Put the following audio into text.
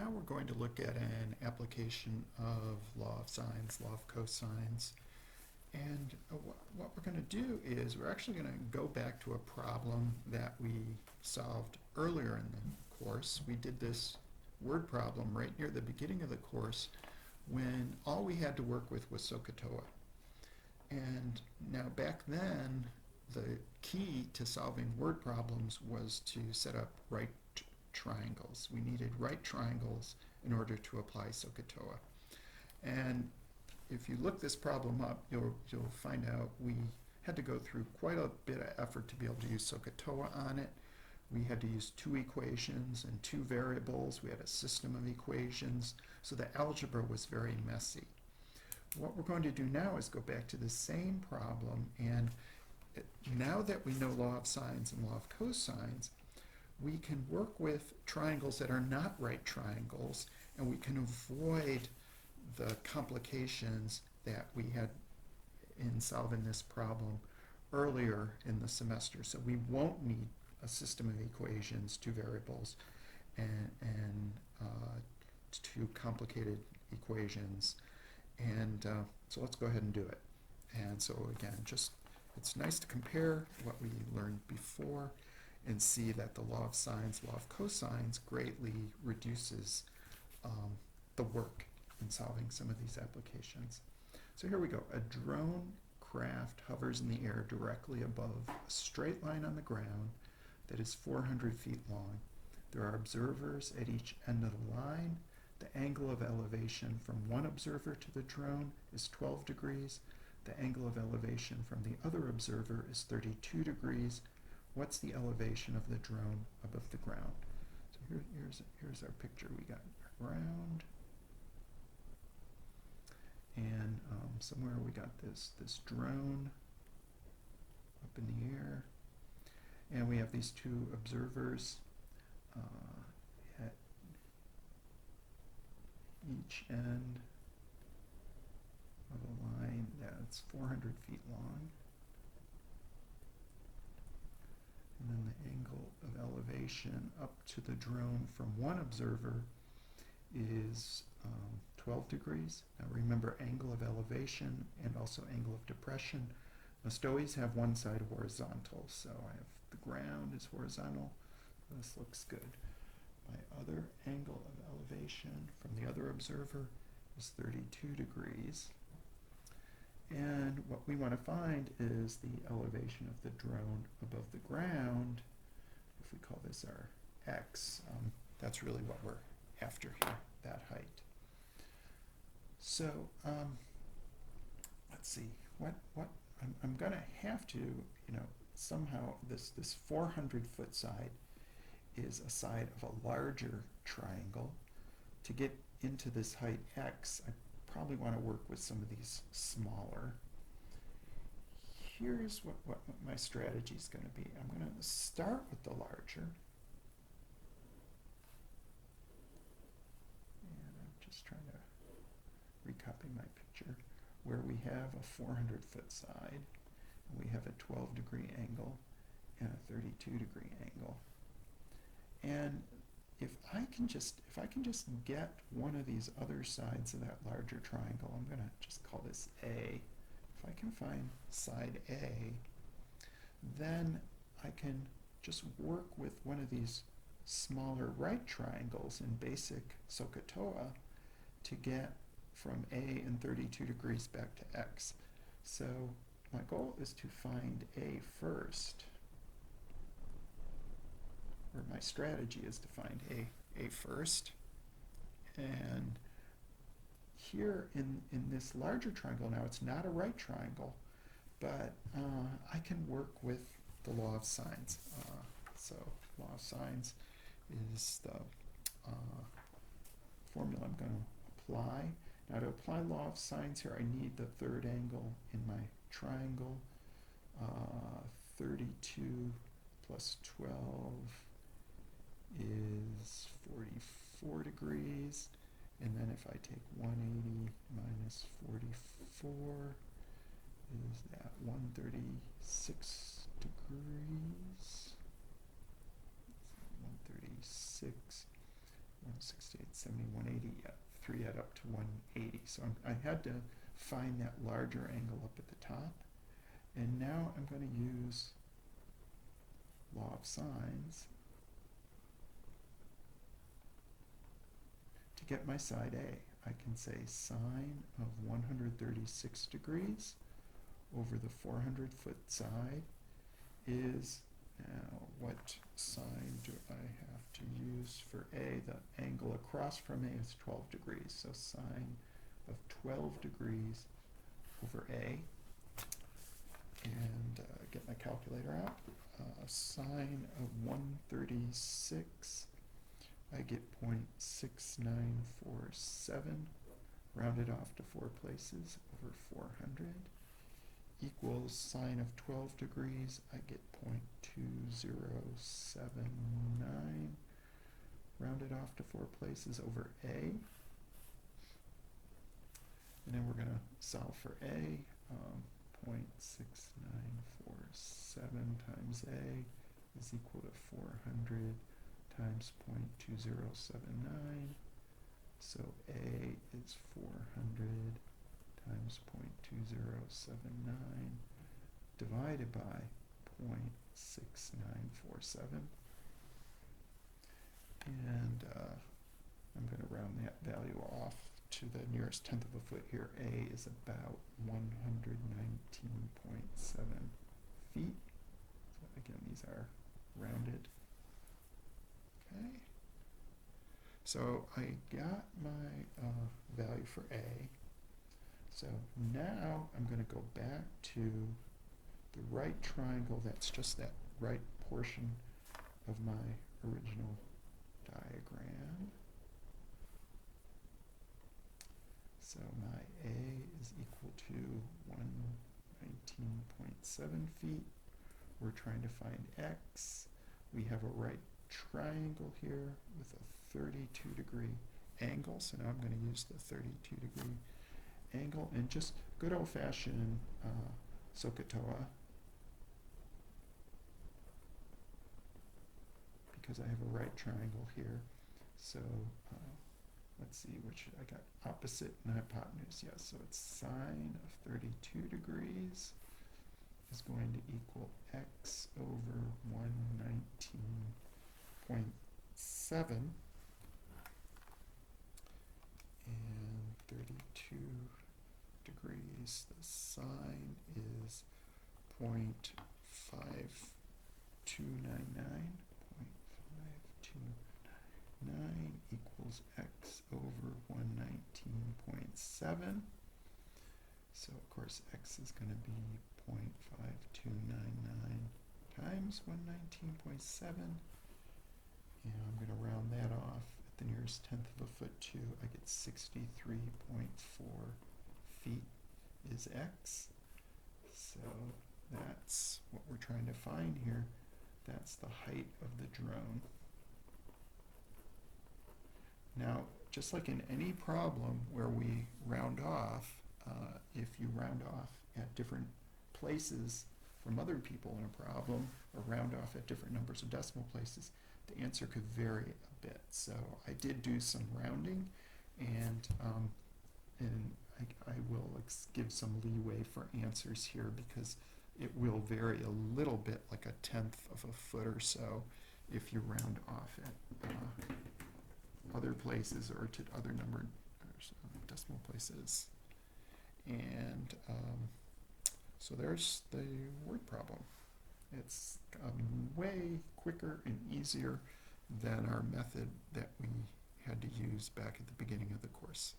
now we're going to look at an application of law of sines, law of cosines. And what we're going to do is we're actually going to go back to a problem that we solved earlier in the course. We did this word problem right near the beginning of the course when all we had to work with was SOHCAHTOA. And now back then, the key to solving word problems was to set up right triangles. We needed right triangles in order to apply SOHCAHTOA. And if you look this problem up, you'll find out we had to go through quite a bit of effort to be able to use SOHCAHTOA on it. We had to use two equations and two variables. We had a system of equations, so the algebra was very messy. What we're going to do now is go back to the same problem, and now that we know law of sines and law of cosines, we can work with triangles that are not right triangles, and we can avoid the complications that we had in solving this problem earlier in the semester. So we won't need a system of equations, two variables, and two complicated equations. And so let's go ahead and do it. And so again, it's nice to compare what we learned before and see that the law of sines, law of cosines greatly reduces the work in solving some of these applications. So here we go. A drone craft hovers in the air directly above a straight line on the ground that is 400 feet long. There are observers at each end of the line. The angle of elevation from one observer to the drone is 12 degrees. The angle of elevation from the other observer is 32 degrees. What's the elevation of the drone above the ground? So here's our picture. We got our ground. And somewhere we got this drone up in the air. And we have these two observers at each end of a line that's 400 feet long. And then the angle of elevation up to the drone from one observer is 12 degrees. Now remember, angle of elevation and also angle of depression must always have one side horizontal. So I have the ground is horizontal. This looks good. My other angle of elevation from the other observer is 32 degrees. And what we want to find is the elevation of the drone above the ground. If we call this our x, that's really what we're after here, that height. So let's see, what I'm going to have to, somehow this 400-foot side is a side of a larger triangle. To get into this height x, I probably want to work with some of these smaller. Here's what my strategy is going to be. I'm going to start with the larger. And I'm just trying to recopy my picture where we have a 400-foot side, and we have a 12-degree angle and a 32-degree angle. And if I can just get one of these other sides of that larger triangle, I'm going to just call this A. If I can find side A, then I can just work with one of these smaller right triangles in basic SOHCAHTOA to get from A and 32 degrees back to X. So my goal is to find A first. Or my strategy is to find A first. And here in this larger triangle, now it's not a right triangle, but I can work with the law of sines. So law of sines is the formula I'm going to apply. Now to apply law of sines here, I need the third angle in my triangle. 32 plus 12 is 44 degrees. And then if I take 180 minus 44, is that 136 degrees? 136, 168, 71, 3 add up to 180. So I had to find that larger angle up at the top. And now I'm going to use law of sines to get my side A. I can say sine of 136 degrees over the 400-foot side is, now what sine do I have to use for A? The angle across from A is 12 degrees, so sine of 12 degrees over A. And get my calculator out. Sine of 136, I get 0.6947, rounded off to 4 places, over 400, equals sine of 12 degrees, I get 0.2079, rounded off to 4 places, over A. And then we're going to solve for A. 0.6947 times A is equal to 400 times 0.2079. So A is 400 times 0.2079 divided by 0.6947. And I'm going to round that value off to the nearest tenth of a foot here. A is about 119.7 feet. So again, these are rounded. Okay. So I got my value for A. So now I'm going to go back to the right triangle. That's just that right portion of my original diagram. So my A is equal to 119.7 feet. We're trying to find X. We have a right triangle here with a 32-degree angle. So now I'm going to use the 32-degree angle and just good old-fashioned SOHCAHTOA, because I have a right triangle here. So let's see, which I got opposite and hypotenuse. Yes, so it's sine of 32 degrees is going to equal X over 119.7. And 32 degrees, the sine is 0.5299. 0.5299 equals X over 119.7. So of course X is going to be 0.5299 times 119.7. And I'm going to round that off at the nearest tenth of a foot too. I get 63.4 feet is X. So that's what we're trying to find here. That's the height of the drone. Now, just like in any problem where we round off, if you round off at different places from other people in a problem, or round off at different numbers of decimal places, the answer could vary a bit. So I did do some rounding, and I will give some leeway for answers here because it will vary a little bit, like a tenth of a foot or so, if you round off at other places or to other numbered decimal places. And so there's the word problem. It's way quicker and easier than our method that we had to use back at the beginning of the course.